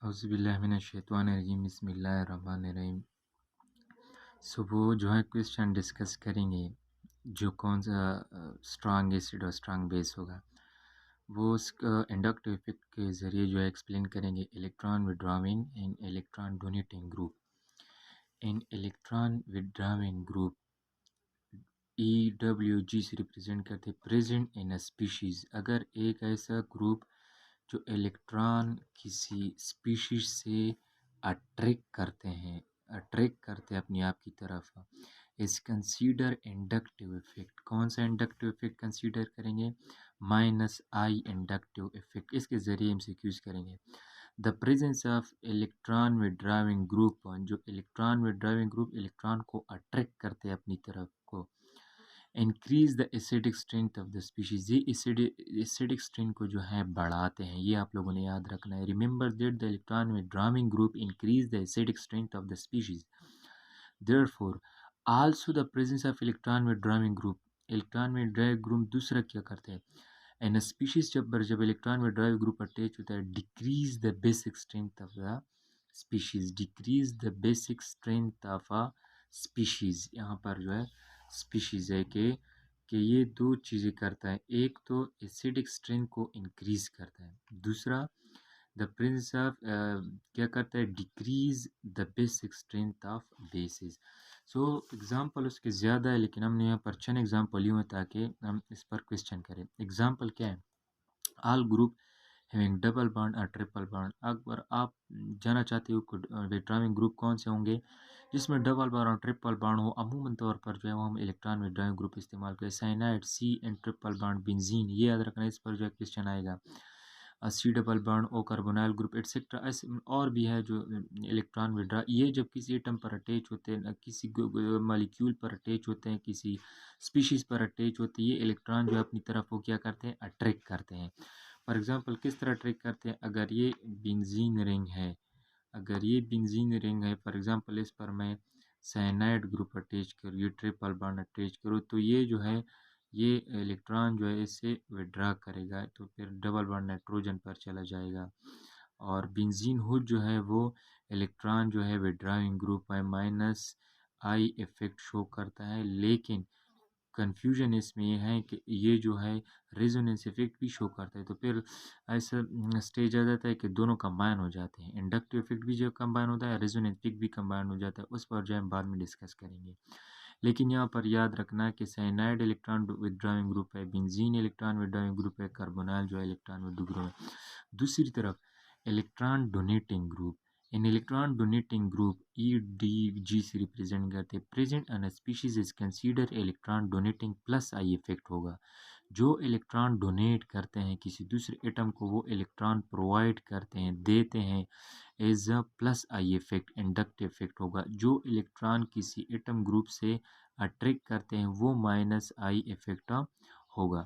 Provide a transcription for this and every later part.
औज़ुबिल्लाहिमिनश्शैतानिर्रजीम बिस्मिल्लाहिर्रहमानिर्रहीम। वो जो है क्वेश्चन डिस्कस करेंगे जो कौन सा स्ट्रॉन्ग एसिड और स्ट्रॉन्ग बेस होगा वो उसका इंडक्टिव इफेक्ट के ज़रिए जो है एक्सप्लेन करेंगे। इलेक्ट्रॉन विड्रॉविंग इन इलेक्ट्रॉन डोनेटिंग ग्रुप। इन इलेक्ट्रॉन विड्रॉविंग ग्रुप EWG से रिप्रेजेंट करते प्रेजेंट इन अ स्पीशीज़। अगर एक ऐसा ग्रुप जो इलेक्ट्रॉन किसी स्पीशीज से अट्रैक्ट करते हैं अपनी आप की तरफ, इस कंसीडर इंडक्टिव इफेक्ट। कौन सा इंडक्टिव इफेक्ट कंसीडर करेंगे? -I inductive effect. इसके ज़रिए एमसीक्यूज करेंगे। The presence of electron withdrawing group, जो इलेक्ट्रॉन विड्राविंग ग्रुप इलेक्ट्रॉन को अट्रैक्ट करते हैं अपनी तरफ को, increase the acidic strength of the species. ये एसिडिक स्ट्रेंथ को जो है बढ़ाते हैं, ये आप लोगों ने याद रखना है। Remember that the electron withdrawing group increase the acidic strength of the species. Therefore also the presence of electron withdrawing group, electron withdrawing group दूसरा क्या करते हैं एन स्पीशीज, जब इलेक्ट्रॉन विड्रॉविंग ग्रुप अटैच होता है, decrease the basic strength of the species. Decrease the basic strength of a species. यहाँ पर जो है स्पीशीज है कि ये दो चीज़ें करता है। एक तो एसिडिक स्ट्रेंथ को इंक्रीज करता है, दूसरा द प्रिंस ऑफ क्या करता है, decrease the basic strength of basis. So example उसके ज़्यादा है, लेकिन हमने यहाँ पर चंद एग्जांपल लिए हैं ताकि हम इस पर क्वेश्चन करें। एग्जांपल क्या है? All group having double bond और ट्रिपल बॉन्ड। अगर आप जानना चाहते हो कि विड्रॉइंग ग्रुप कौन से होंगे जिसमें डबल बॉन्ड और ट्रिपल बॉन्ड हो, अमूमन तौर पर जो है वो हम इलेक्ट्रॉन विड्रॉइंग ग्रुप इस्तेमाल करें। Cyanide C and triple bond benzene, ये याद रखना, इस पर जो है क्वेश्चन आएगा। C double bond O carbonyl group etcetera. ऐसे और भी है जो इलेक्ट्रॉन विड्रॉ, ये जब किसी एटम पर अटैच होते हैं, किसी मॉलिक्यूल पर अटैच होते हैं, किसी स्पीशीज़ पर अटैच होते हैं, ये इलेक्ट्रॉन जो है अपनी तरफ वो क्या करते हैं, अट्रैक्ट करते हैं। फॉर एग्जांपल किस तरह अट्रैक्ट करते हैं? अगर ये बेंजीन रिंग है, अगर ये बेंजीन रिंग है फॉर एग्जांपल, इस पर मैं साइनाइड ग्रुप अटैच करूँ, ये ट्रिपल बॉन्ड अटैच करूँ, तो ये जो है ये इलेक्ट्रॉन जो है इससे विड्रा करेगा, तो फिर डबल बॉन्ड नाइट्रोजन पर चला जाएगा। और बेंजीन हुड जो है वो इलेक्ट्रॉन जो है विड्राइंग ग्रुप है, -I इफेक्ट शो करता है। लेकिन कन्फ्यूजन इसमें ये है कि ये जो है रेजोनेंस इफेक्ट भी शो करता है। तो फिर ऐसा स्टेज आ जाता है कि दोनों कंबाइन हो जाते हैं, इंडक्टिव इफेक्ट भी जो कंबाइन होता है, रेजोनेंस इफेक्ट भी कंबाइन हो जाता है। उस पर जो है हम बाद में डिस्कस करेंगे। लेकिन यहाँ पर याद रखना कि साइनाइड इलेक्ट्रॉन विड्रॉइंग ग्रुप है, बेंजीन इलेक्ट्रॉन विड्रॉइंग ग्रुप है, कार्बोनाइल जो है इलेक्ट्रॉन विड्रॉइंग ग्रुप है। दूसरी तरफ इलेक्ट्रॉन डोनेटिंग ग्रुप, इन इलेक्ट्रॉन डोनेटिंग ग्रुप EDG से रिप्रेजेंट करते हैं। Present N species is consider electron donating +I effect होगा। जो इलेक्ट्रॉन डोनेट करते हैं किसी दूसरे एटम को, वो इलेक्ट्रॉन प्रोवाइड करते हैं, देते हैं as a +I effect, inductive effect होगा। जो इलेक्ट्रॉन किसी एटम ग्रुप से अट्रैक्ट करते हैं वो -I इफेक्ट होगा।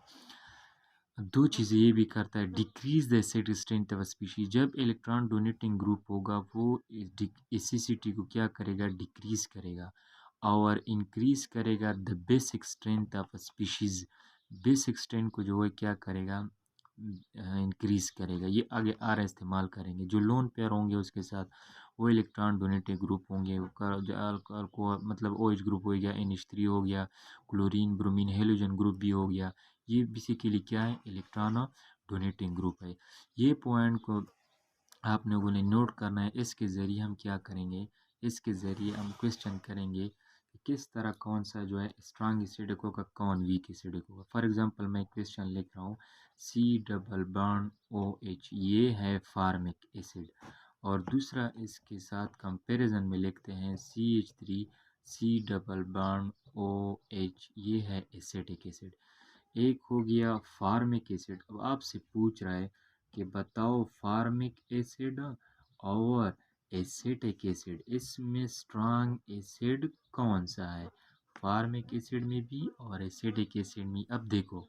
दो चीज़ें ये भी करता है, decrease the acidic strength of species. जब इलेक्ट्रॉन डोनेटिंग ग्रुप होगा वो एसिडिटी को क्या करेगा, डिक्रीज करेगा, और इंक्रीज करेगा the basic strength of species. Basic strength को जो है क्या करेगा, इंक्रीज करेगा। ये आगे आ रहा इस्तेमाल करेंगे। जो लोन पेयर होंगे उसके साथ वो इलेक्ट्रॉन डोनेटिंग ग्रुप होंगे, मतलब OH ग्रुप हो गया, NH3 हो गया, क्लोरीन ब्रोमीन हेलोजन ग्रुप भी हो गया। ये बेसिकली क्या है, इलेक्ट्रॉन डोनेटिंग ग्रुप है। ये पॉइंट को आप लोगों ने नोट करना है। इसके ज़रिए हम क्या करेंगे, इसके ज़रिए हम क्वेश्चन करेंगे कि किस तरह कौन सा जो है स्ट्रांग एसिडिक होगा, कौन वीक एसिडिक होगा। फॉर एग्जांपल मैं क्वेश्चन लिख रहा हूँ, C डबल बॉन्ड OH, ये है फार्मिक एसिड, और दूसरा इसके साथ कंपैरिजन में लिखते हैं CH3 C double bond OH, ये है एसिडिक एसिड। एक हो गया फार्मिक एसिड। अब आपसे पूछ रहा है कि बताओ फार्मिक एसिड और एसिटिक एसिड, इसमें स्ट्रॉन्ग एसिड कौन सा है? फार्मिक एसिड में भी और एसिटिक एसिड में। अब देखो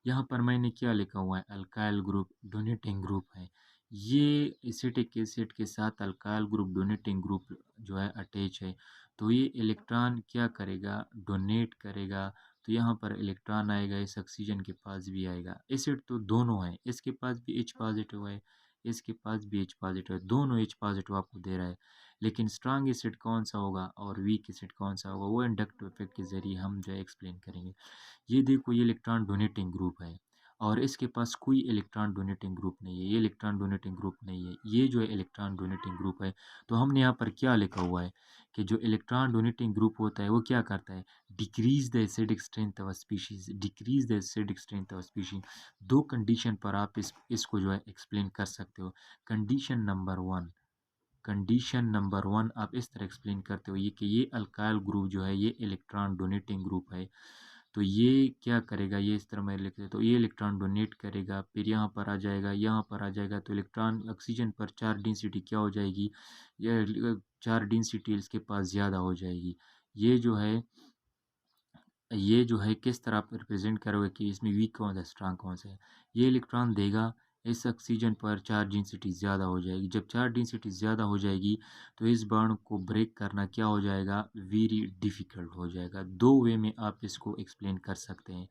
यहाँ पर मैंने क्या लिखा हुआ है, अल्काइल ग्रुप डोनेटिंग ग्रुप है। ये एसिटिक एसिड के साथ अल्काइल ग्रुप डोनेटिंग ग्रुप जो है अटैच है, तो ये इलेक्ट्रॉन क्या करेगा, डोनेट करेगा। तो यहाँ पर इलेक्ट्रॉन आएगा, इस ऑक्सीजन के पास भी आएगा। एसिड तो दोनों है, इसके पास भी H पॉजिटिव है, इसके पास भी H पॉजिटिव है, दोनों H पॉजिटिव आपको दे रहा है। लेकिन स्ट्रांग एसिड कौन सा होगा और वीक एसिड कौन सा होगा वो इंडक्टिव इफेक्ट के ज़रिए हम जो है एक्सप्लेन करेंगे। ये देखो ये इलेक्ट्रॉन डोनेटिंग ग्रुप है और इसके पास कोई इलेक्ट्रॉन डोनेटिंग ग्रुप नहीं है, ये इलेक्ट्रॉन डोनेटिंग ग्रुप नहीं है, ये जो है इलेक्ट्रॉन डोनेटिंग ग्रुप है। तो हमने यहाँ पर क्या लिखा हुआ है कि जो इलेक्ट्रॉन डोनेटिंग ग्रुप होता है वो क्या करता है, decrease the acidic strength of species, decrease the acidic strength of species. दो कंडीशन पर आप इसको जो है एक्सप्लेन कर सकते हो। Condition number one, condition number one आप इस तरह एक्सप्लेन करते हो ये कि ये अल्काइल ग्रुप जो है ये इलेक्ट्रॉन डोनेटिंग ग्रुप है। तो ये क्या करेगा, ये इस तरह मैं लिख देता हूँ, ये इलेक्ट्रॉन डोनेट करेगा, फिर यहाँ पर आ जाएगा, यहाँ पर आ जाएगा, तो इलेक्ट्रॉन ऑक्सीजन पर चार्ज डेंसिटी क्या हो जाएगी, ये चार्ज डेंसिटी इसके पास ज़्यादा हो जाएगी। ये जो है किस तरह आप रिप्रेजेंट करोगे कि इसमें वीक कौन सा स्ट्रांग कौन सा है। ये इलेक्ट्रॉन देगा, इस ऑक्सीजन पर चार्ज डेंसिटी ज़्यादा हो जाएगी, जब चार्ज डेंसिटी ज़्यादा हो जाएगी तो इस बॉन्ड को ब्रेक करना क्या हो जाएगा, वेरी डिफ़िकल्ट हो जाएगा। दो वे में आप इसको एक्सप्लेन कर सकते हैं।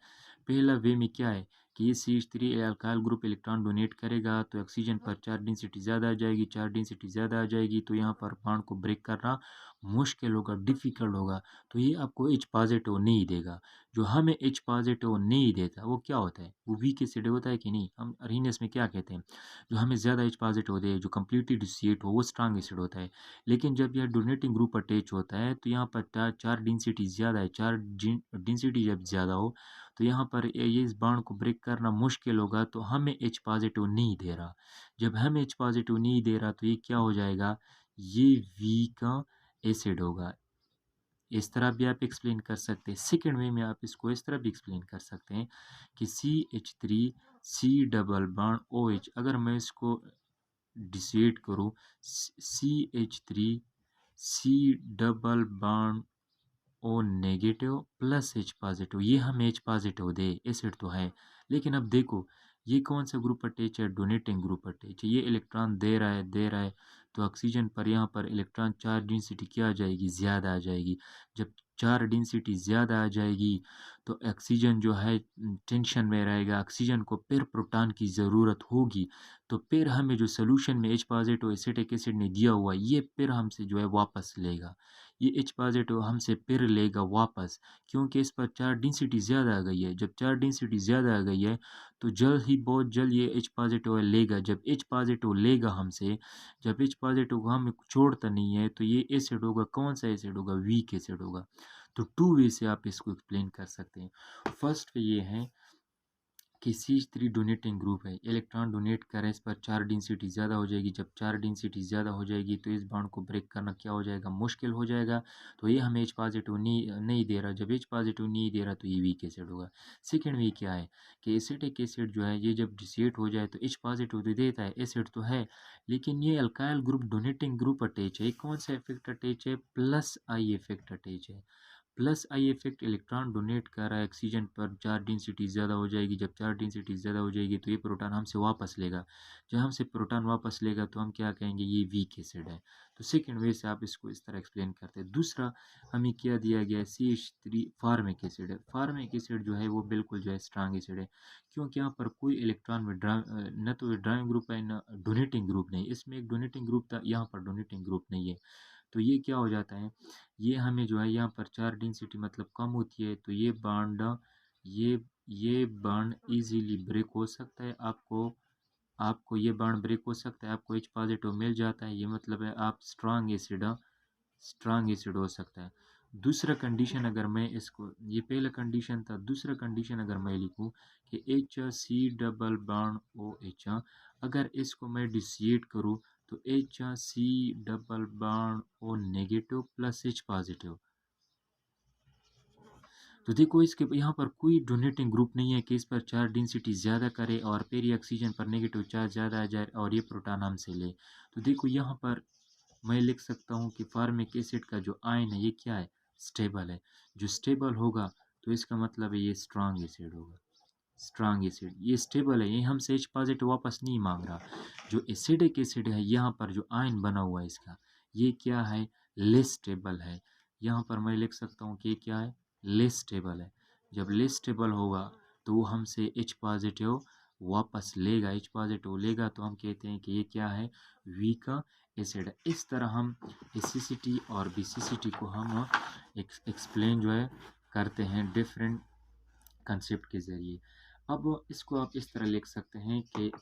पहला वे में क्या है कि ये CH3 alkyl group electron donate करेगा तो ऑक्सीजन पर चार्ज डेंसिटी ज़्यादा आ जाएगी, चार्ज डेंसिटी ज़्यादा आ जाएगी तो यहाँ पर बॉन्ड को ब्रेक करना मुश्किल होगा, डिफ़िकल्ट होगा। तो ये आपको H पॉजिटिव नहीं देगा। जो हमें H पॉजिटिव नहीं देता वो क्या होता है, वो वीक एसिड होता है कि नहीं। हम अरीनेस में क्या कहते हैं, जो हमें ज़्यादा H पॉजिटिव दे, जो कम्प्लीटली डिसोसिएट हो वो स्ट्रांग एसिड होता है। लेकिन जब यह डोनेटिंग ग्रुप अटैच होता है तो यहाँ पर चार्ज डेंसिटी ज़्यादा है, चार्ज डेंसिटी जब ज़्यादा हो तो यहाँ पर ये इस बॉन्ड को ब्रेक करना मुश्किल होगा, तो हमें H पॉजिटिव नहीं दे रहा। जब हमें H पॉजिटिव नहीं दे रहा तो ये क्या हो जाएगा, ये वीक एसिड होगा। इस तरह भी आप एक्सप्लेन कर सकते हैं। सेकेंड वे में आप इसको इस तरह भी एक्सप्लेन कर सकते हैं कि CH3 C double bond OH, अगर मैं इसको डिसोसिएट करूँ, CH3 C double bond O negative plus H positive, ये हमें H पॉजिटिव दे, एसिड तो है। लेकिन अब देखो ये कौन सा ग्रुप अटैच है, डोनेटिंग ग्रुप अटैच है, ये इलेक्ट्रॉन दे रहा है तो ऑक्सीजन पर यहाँ पर इलेक्ट्रॉन चार्ज डेंसिटी क्या आ जाएगी, ज़्यादा आ जाएगी। जब चार्ज डेंसिटी ज़्यादा आ जाएगी तो ऑक्सीजन जो है टेंशन में रहेगा, ऑक्सीजन को फिर प्रोटॉन की ज़रूरत होगी, तो फिर हमें जो सोल्यूशन में H पॉजिटिव एसिटिक एसिड ने दिया हुआ ये फिर हमसे जो है वापस लेगा, ये H पॉजिटिव हमसे फिर लेगा वापस, क्योंकि इस पर चार्ज डेंसिटी ज़्यादा आ गई है। जब चार्ज डेंसिटी ज़्यादा आ गई है तो जल्द ही बहुत जल्द ये H पॉजिटिव लेगा। जब H पॉजिटिव लेगा हमसे, जब H पॉजिटिव को हमें छोड़ता नहीं है तो ये एसिड होगा, कौन सा एसिड होगा, वीक एसिड होगा। तो टू वे से आप इसको एक्सप्लेन कर सकते हैं। फर्स्ट वे ये है कि CH3 डोनेटिंग ग्रुप है, इलेक्ट्रॉन डोनेट करें, इस पर चार्ज डेंसिटी ज़्यादा हो जाएगी, जब चार्ज डेंसिटी ज़्यादा हो जाएगी तो इस बॉन्ड को ब्रेक करना क्या हो जाएगा, मुश्किल हो जाएगा। तो ये हमें H पॉजिटिव नहीं दे रहा, जब H पॉजिटिव नहीं दे रहा तो ये वीक एसिड होगा। सेकेंड वे क्या है कि एसिटिक एसिड जो है ये जब डिसोसिएट हो जाए तो H पॉजिटिव तो देता है, एसिड तो है, लेकिन ये alkyl group donating group attach है। कौन सा इफेक्ट अटैच है, प्लस आई इफेक्ट अटैच है। Plus I effect, electron donate कर रहा है ऑक्सीजन पर, चार्ज डेंसिटी ज़्यादा हो जाएगी, जब चार्ज डेंसिटी ज़्यादा हो जाएगी तो ये प्रोटॉन हमसे वापस लेगा, जब हमसे प्रोटॉन वापस लेगा तो हम क्या कहेंगे, ये वीक एसिड है। तो सेकेंड वे से आप इसको इस तरह एक्सप्लेन करते हैं। दूसरा हमें क्या दिया गया है, CH3 फार्मिक एसिड है। फार्मिक एसिड जो है वो बिल्कुल जो है स्ट्रांग एसिड है, क्योंकि यहाँ पर कोई इलेक्ट्रॉन विड्रा न तो विड्राइंग ग्रुप है न डोनेटिंग ग्रुप नहीं, इसमें एक डोनेटिंग ग्रुप था, यहाँ पर डोनेटिंग ग्रुप नहीं है। तो ये क्या हो जाता है, ये हमें जो है यहाँ पर चार्ज डेंसिटी मतलब कम होती है तो ये ये बॉन्ड इजीली ब्रेक हो सकता है। आपको ये बॉन्ड ब्रेक हो सकता है, आपको H पॉजिटिव मिल जाता है, ये मतलब है आप स्ट्रांग एसिड हो सकता है। दूसरा कंडीशन अगर मैं इसको, ये पहला कंडीशन था, दूसरा कंडीशन अगर मैं लिखूं कि HC डबल बॉन्ड OH, अगर इसको मैं डिसोसिएट करूं तो HC double bond O negative plus H positive. तो देखो इसके यहाँ पर कोई डोनेटिंग ग्रुप नहीं है कि इस पर चार्ज डेंसिटी ज़्यादा करे और फिर ये ऑक्सीजन पर नेगेटिव चार्ज ज़्यादा आ जाए और ये प्रोटॉन हमसे ले। तो देखो यहाँ पर मैं लिख सकता हूँ कि फार्मिक एसिड का जो आयन है ये क्या है, स्टेबल है। जो स्टेबल होगा तो इसका मतलब है ये स्ट्रांग एसिड होगा। स्ट्रांग एसिड ये स्टेबल है, ये हमसे H पॉजिटिव वापस नहीं मांग रहा। जो एसिडिक एसिड है यहाँ पर जो आयन बना हुआ है इसका, ये क्या है, लेस स्टेबल है। यहाँ पर मैं लिख सकता हूँ कि ये क्या है, लेस स्टेबल है। जब लेस स्टेबल होगा तो वो हमसे H पॉजिटिव वापस लेगा, H पॉजिटिव लेगा, तो हम कहते हैं कि ये क्या है, वीक एसिड है। इस तरह हम एसिसिटी और बेसिसिटी को हम एक्सप्लेन जो है करते हैं डिफरेंट कंसेप्ट के ज़रिए। अब इसको आप इस तरह लिख सकते हैं कि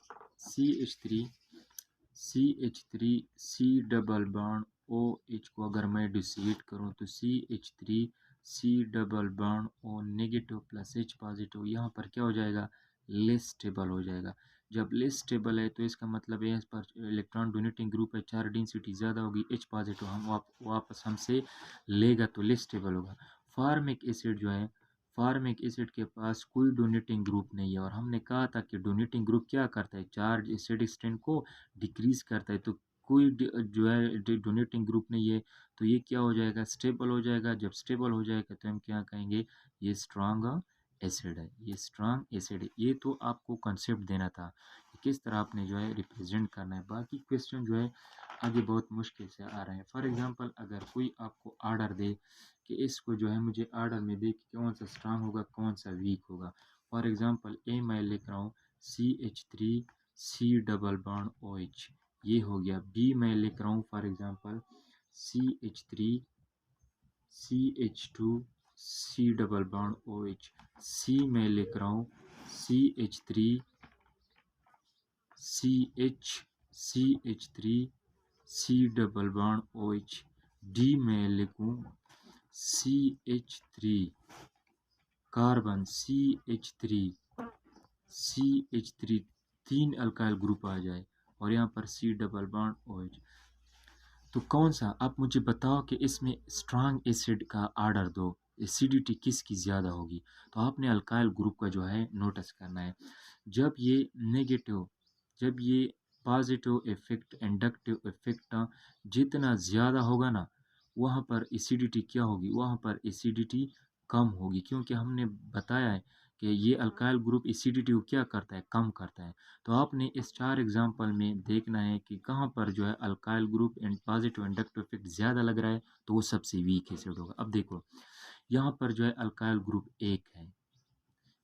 CH3 C double bond OH को अगर मैं डिसोसिएट करूँ तो CH3 C double bond O negative plus H positive, यहाँ पर क्या हो जाएगा, लेस स्टेबल हो जाएगा। जब लेस स्टेबल है तो इसका मतलब है इस पर इलेक्ट्रॉन डोनेटिंग ग्रुप है, चार्ज डेंसिटी ज़्यादा होगी, H पॉजिटिव हम वापस हमसे लेगा तो लेस स्टेबल होगा। फार्मिक एसिड जो है, फार्मिक एसिड के पास कोई डोनेटिंग ग्रुप नहीं है, और हमने कहा था कि डोनेटिंग ग्रुप क्या करता है, चार्ज एसिडिक स्ट्रेंथ को डिक्रीज करता है। तो कोई जो है डोनेटिंग ग्रुप नहीं है, तो ये क्या हो जाएगा, स्टेबल हो जाएगा। जब स्टेबल हो जाएगा तो हम क्या कहेंगे, ये स्ट्रांग एसिड है, ये स्ट्रांग एसिड है। ये तो आपको कंसेप्ट देना था कि किस तरह आपने जो है रिप्रेजेंट करना है। बाकी क्वेश्चन जो है आगे बहुत मुश्किल से आ रहे हैं। फॉर एग्जांपल अगर कोई आपको आर्डर दे कि इसको जो है मुझे आर्डर में दे कि कौन सा स्ट्रांग होगा कौन सा वीक होगा। फॉर एग्जांपल ए मैं लिख रहा हूँ CH3 C double bond OH, ये हो गया। बी मैं लिख रहा हूँ for example CH3 CH2 C double bond OH। सी मैं लिख रहा हूँ CH3 CH3 C double bond OH। D मैं लिखूँ CH3 कार्बन CH3 तीन अल्काइल ग्रुप आ जाए और यहाँ पर C डबल बॉन्ड OH। तो कौन सा, आप मुझे बताओ कि इसमें स्ट्रांग एसिड का आर्डर दो, एसिडिटी किसकी ज़्यादा होगी। तो आपने अल्काइल ग्रुप का जो है नोटिस करना है। जब ये नेगेटिव, जब ये पॉजिटिव इफेक्ट, इंडक्टिव इफेक्ट जितना ज़्यादा होगा ना, वहाँ पर एसिडिटी क्या होगी, वहाँ पर एसिडिटी कम होगी, क्योंकि हमने बताया है कि ये अल्काइल ग्रुप एसिडिटी को क्या करता है, कम करता है। तो आपने इस चार एग्जाम्पल में देखना है कि कहाँ पर जो है alkyl group and positive inductive effect ज़्यादा लग रहा है, तो वो सबसे वीक एसिड होगा। अब देखो यहाँ पर जो है अल्काइल ग्रुप 1 है,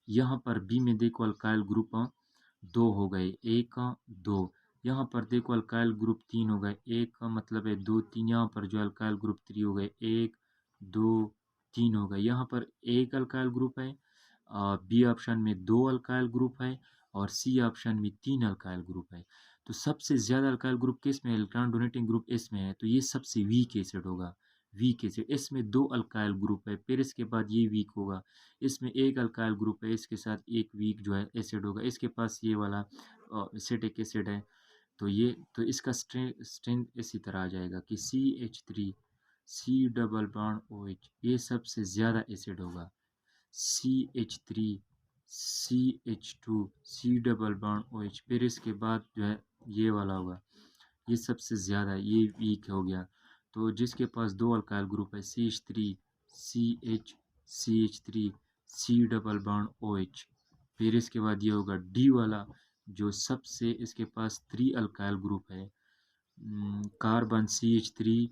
यहाँ पर बी में देखो अल्काइल ग्रुप 2 हो गए, 1 2। यहाँ पर देखो अल्काइल ग्रुप 3 हो गए, 1 का मतलब है 2 3। यहाँ पर जो अल्काइल ग्रुप 3 हो गए, 1 2 3 हो गए। यहाँ पर एक अल्काइल ग्रुप है, बी ऑप्शन में 2 अल्काइल ग्रुप है, और सी ऑप्शन में 3 अल्काइल ग्रुप है। तो सबसे ज़्यादा अल्काइल ग्रुप किस में है, इलेक्ट्रॉन डोनेटिंग ग्रुप इसमें है, तो ये सबसे वीक एसिड होगा। वीक एसिड, इसमें 2 अल्काइल ग्रुप है, फिर इसके बाद ये वीक होगा। इसमें एक अल्काइल ग्रुप है, इसके साथ एक वीक जो है एसिड होगा। इसके पास ये वाला एसिटिक एसिड है, तो ये, तो इसका स्ट्रेंथ इसी तरह आ जाएगा कि CH3 C double bond OH, ये सबसे ज़्यादा एसिड होगा। CH3 CH2 C double bond OH, फिर इसके बाद जो है ये वाला होगा, ये सबसे ज़्यादा, ये वीक हो गया। तो जिसके पास 2 अल्काइल ग्रुप है, CH3 C double bond OH, फिर इसके बाद ये होगा डी वाला, जो सबसे इसके पास 3 अल्काइल ग्रुप है, carbon CH3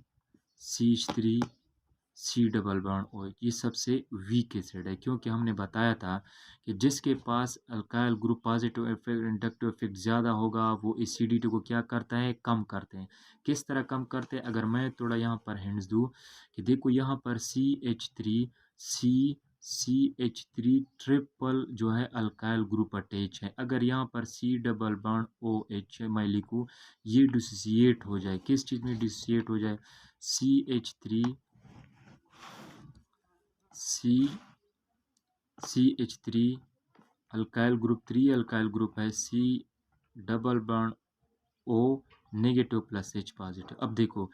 C double bond OH, ये सबसे वीक एसिड है। क्योंकि हमने बताया था कि जिसके पास alkyl group positive effect, inductive effect ज़्यादा होगा, वो एसिडिटी को क्या करता है, कम करते हैं। किस तरह कम करते हैं, अगर मैं थोड़ा यहाँ पर हिंट्स दूँ कि देखो यहाँ पर CH3 ट्रिपल जो है अल्काइल ग्रुप अटैच है। अगर यहाँ पर C डबल बॉन्ड OH मैं लिखूँ, ये डिसोसिएट हो जाए, किस चीज़ में डिसोसिएट हो जाए, CH3 alkyl group 3 alkyl group है, C double bond O negative plus H positive. अब देखो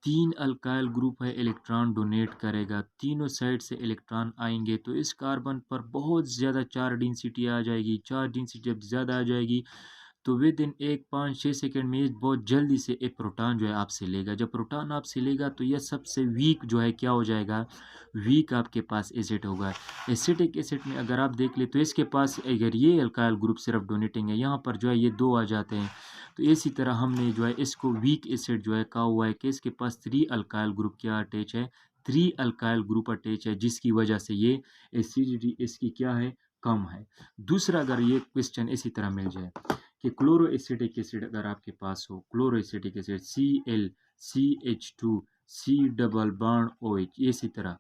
3 अल्काइल ग्रुप है, इलेक्ट्रॉन डोनेट करेगा, तीनों साइड से इलेक्ट्रॉन आएंगे, तो इस कार्बन पर बहुत ज़्यादा चार्ज डेंसिटी आ जाएगी। चार्ज डेंसिटी जब ज़्यादा आ जाएगी तो विद इन 1 5 6 सेकेंड में ये बहुत जल्दी से एक प्रोटॉन जो है आपसे लेगा। जब प्रोटॉन आपसे लेगा तो यह सबसे वीक जो है क्या हो जाएगा, वीक आपके पास एसिड होगा। एसिटिक एसिड में अगर आप देख ले तो इसके पास अगर ये अल्काइल ग्रुप सिर्फ डोनेटिंग है, यहाँ पर जो है ये 2 आ जाते हैं। तो इसी तरह हमने जो है इसको वीक एसिड जो है कहा हुआ है कि इसके पास 3 अल्काइल ग्रुप क्या अटैच है, 3 अल्काइल ग्रुप अटैच है, जिसकी वजह से ये एसिडिटी इसकी क्या है, कम है। दूसरा, अगर ये क्वेश्चन इसी तरह मिल जाए कि क्लोरो एसिटिक एसिड अगर आपके पास हो, chloro acetic acid ClCH2 C double bond OH, इसी तरह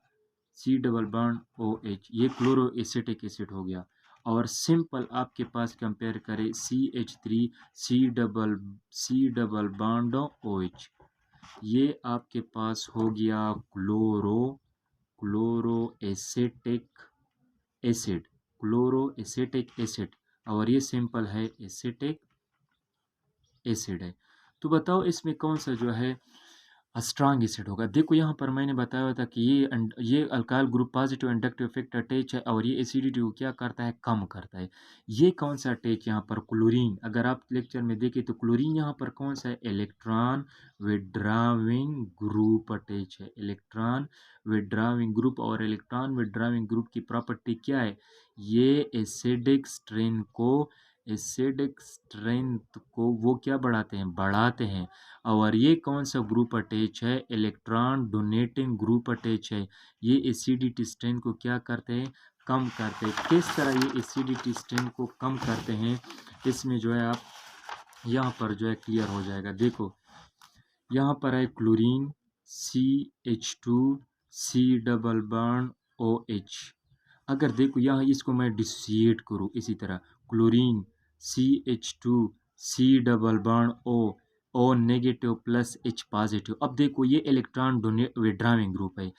C डबल बॉन्ड OH, ये क्लोरो एसिटिक एसिड हो गया। और सिंपल आपके पास कंपेयर करें CH3 C double bond OH, ये आपके पास हो गया chloro acetic acid, chloro acetic acid, और ये सिंपल है एसिटिक एसिड है। तो बताओ इसमें कौन सा जो है स्ट्रांग एसिड होगा। देखो यहाँ पर मैंने बताया हुआ था कि ये alkyl group positive inductive effect attach है और ये एसिडिटी को क्या करता है, कम करता है। ये कौन सा अटैच यहाँ पर, क्लोरीन। अगर आप लेक्चर में देखें तो क्लोरीन यहाँ पर कौन सा है, इलेक्ट्रॉन विड्राविंग ग्रुप अटैच है, इलेक्ट्रॉन विड्राविंग ग्रुप। और इलेक्ट्रॉन विड्राविंग ग्रुप की प्रॉपर्टी क्या है, ये एसिडिक स्ट्रेंथ को वो क्या बढ़ाते हैं, बढ़ाते हैं। और ये कौन सा ग्रुप अटैच है, इलेक्ट्रॉन डोनेटिंग ग्रुप अटैच है। ये एसिडिटी स्ट्रेंथ को क्या करते हैं, कम करते हैं। किस तरह ये एसिडिटी स्ट्रेंथ को कम करते हैं, इसमें जो है आप यहाँ पर जो है क्लियर हो जाएगा। देखो यहाँ पर है chlorine CH2 C double bond OH। अगर देखो यहाँ इसको मैं डिसोसिएट करूँ इसी तरह, chlorine CH2 C double bond O negative plus H positive. अब देखो ये इलेक्ट्रॉन विड्राविंग ग्रुप है,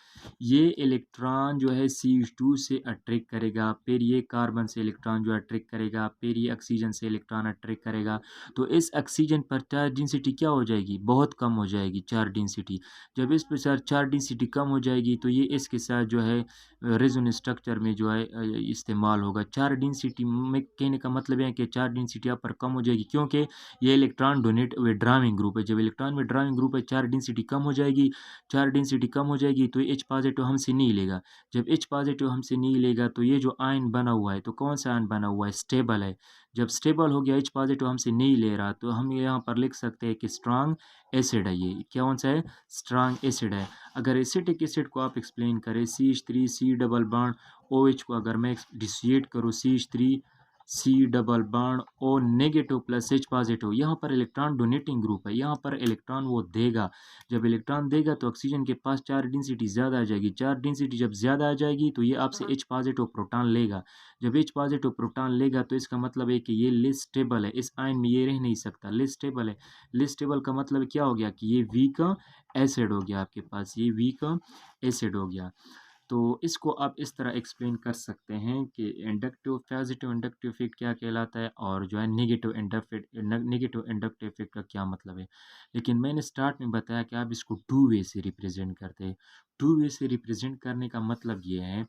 ये इलेक्ट्रॉन जो है CH2 से अट्रैक्ट करेगा, फिर ये कार्बन से इलेक्ट्रॉन जो अट्रैक्ट करेगा, फिर ये ऑक्सीजन से इलेक्ट्रॉन अट्रैक्ट करेगा। तो इस ऑक्सीजन पर चार्ज डेंसिटी क्या हो जाएगी, बहुत कम हो जाएगी चार्ज डेंसिटी। जब इस पर चार्ज डेंसिटी कम हो जाएगी तो ये इसके साथ जो है रेजोनेंस स्ट्रक्चर में जो है इस्तेमाल होगा। चार्ज डेंसिटी में कहने का मतलब है कि चार्ज डेंसिटी यहाँ पर कम हो जाएगी, क्योंकि ये इलेक्ट्रॉन डोनेट विड्राविंग ग्रुप है। जब इलेक्ट्रॉन विड्राविंग ग्रुप है, चार्ज डेंसिटी कम हो जाएगी, चार्ज डेंसिटी कम हो जाएगी तो H पॉजिटिव हमसे नहीं लेगा। जब H पॉजिटिव हमसे नहीं लेगा तो ये जो आयन बना हुआ है, तो कौन सा आयन बना हुआ है, स्टेबल है। जब स्टेबल हो गया, H पॉजिटिव हमसे नहीं ले रहा, तो हम यहाँ पर लिख सकते हैं कि स्ट्रांग एसिड है। ये कौन सा है, स्ट्रांग एसिड है। अगर एसिटिक एसिड को आप एक्सप्लेन करें, CH3 C double bond OH को अगर मैं डिसोसिएट करूँ, CH3 C double bond O negative plus H positive, यहाँ पर इलेक्ट्रॉन डोनेटिंग ग्रुप है, यहाँ पर इलेक्ट्रॉन वो देगा। जब इलेक्ट्रॉन देगा तो ऑक्सीजन के पास चार्ज डेंसिटी ज़्यादा आ जाएगी। चार्ज डेंसिटी जब ज़्यादा आ जाएगी तो ये आपसे H पॉजिटिव प्रोटॉन लेगा। जब H पॉजिटिव प्रोटॉन लेगा तो इसका मतलब है कि ये लेस स्टेबल है, इस आयन में ये रह नहीं सकता, लेस स्टेबल है। लेस स्टेबल का मतलब क्या हो गया कि ये वीक एसिड हो गया आपके पास, ये वीक एसिड हो गया। तो इसको आप इस तरह एक्सप्लेन कर सकते हैं कि इंडक्टिव पॉजिटिव इंडक्टिव इफेक्ट क्या कहलाता है और जो है नेगेटिव इंडक्टिव इफेक्ट का क्या मतलब है। लेकिन मैंने स्टार्ट में बताया कि आप इसको टू वे से रिप्रेजेंट करते हैं। टू वे से रिप्रेजेंट करने का मतलब ये है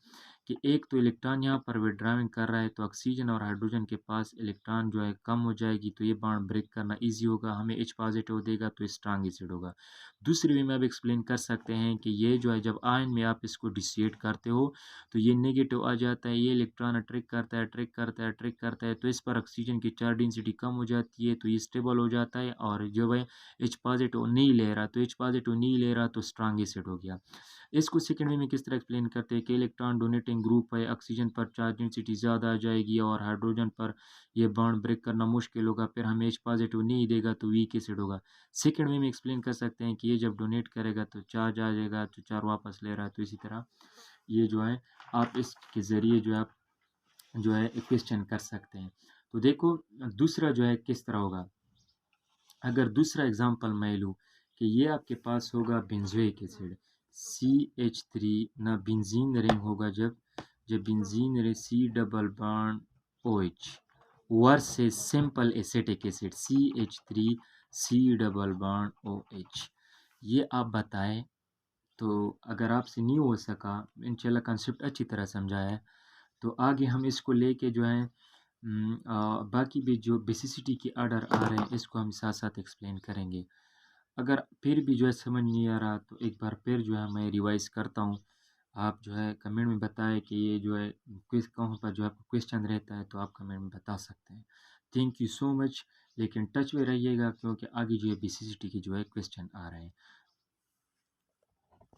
कि एक तो इलेक्ट्रॉन यहाँ पर विड्राविंग कर रहा है, तो ऑक्सीजन और हाइड्रोजन के पास इलेक्ट्रॉन जो है कम हो जाएगी, तो ये बॉन्ड ब्रेक करना ईजी होगा, हमें H पॉजिटिव देगा तो स्ट्रांग एसिड होगा। दूसरी वे में आप एक्सप्लेन कर सकते हैं कि ये जो है जब आयन में आप इसको डिसोसिएट करते हो तो ये नेगेटिव आ जाता है, ये इलेक्ट्रॉन अट्रैक्ट करता है, अट्रैक्ट करता है, तो इस पर ऑक्सीजन की चार्ज डेंसिटी कम हो जाती है, तो ये स्टेबल हो जाता है। और जो है H पॉजिटिव नहीं ले रहा, तो H पॉजिटिव नहीं ले रहा तो स्ट्रांग एसिड हो गया। इसको सेकंड वे में किस तरह एक्सप्लेन करते हैं कि इलेक्ट्रॉन डोनेटिंग ग्रुप है, ऑक्सीजन पर चार्ज डेंसिटी ज़्यादा आ जाएगी और हाइड्रोजन पर ये बॉन्ड ब्रेक करना मुश्किल होगा, फिर हमें H पॉजिटिव नहीं देगा तो वीक एसिड होगा। सेकंड वे में एक्सप्लेन कर सकते हैं कि ये जब डोनेट करेगा तो चार्ज आ जाएगा, तो चार्ज वापस ले रहा है, तो इसी तरह ये जो है आप इसके ज़रिए जो है आप जो है क्वेश्चन कर सकते हैं। तो देखो दूसरा जो है किस तरह होगा। अगर दूसरा एग्जांपल मैं लूँ कि ये आपके पास होगा बेंजोइक एसिड CH3 ना बेंजीन रिंग होगा, जब जब benzene ring C double bond OH versus simple acetic acid CH3 C double bond OH। ये आप बताएं। तो अगर आपसे नहीं हो सका, इंशाल्लाह कंसेप्ट अच्छी तरह समझाया है, तो आगे हम इसको लेके जो है बाकी भी जो बेसिसिटी के आर्डर आ रहे हैं इसको हम साथ साथ एक्सप्लेन करेंगे। अगर फिर भी जो है समझ नहीं आ रहा तो एक बार फिर जो है मैं रिवाइज करता हूँ। आप जो है कमेंट में बताएं कि ये जो है किस कहाँ पर जो है आपको क्वेश्चन रहता है, तो आप कमेंट में बता सकते हैं। Thank you so much. लेकिन टच में रहिएगा क्योंकि आगे जो है बेसिसिटी के जो है क्वेश्चन आ रहे हैं।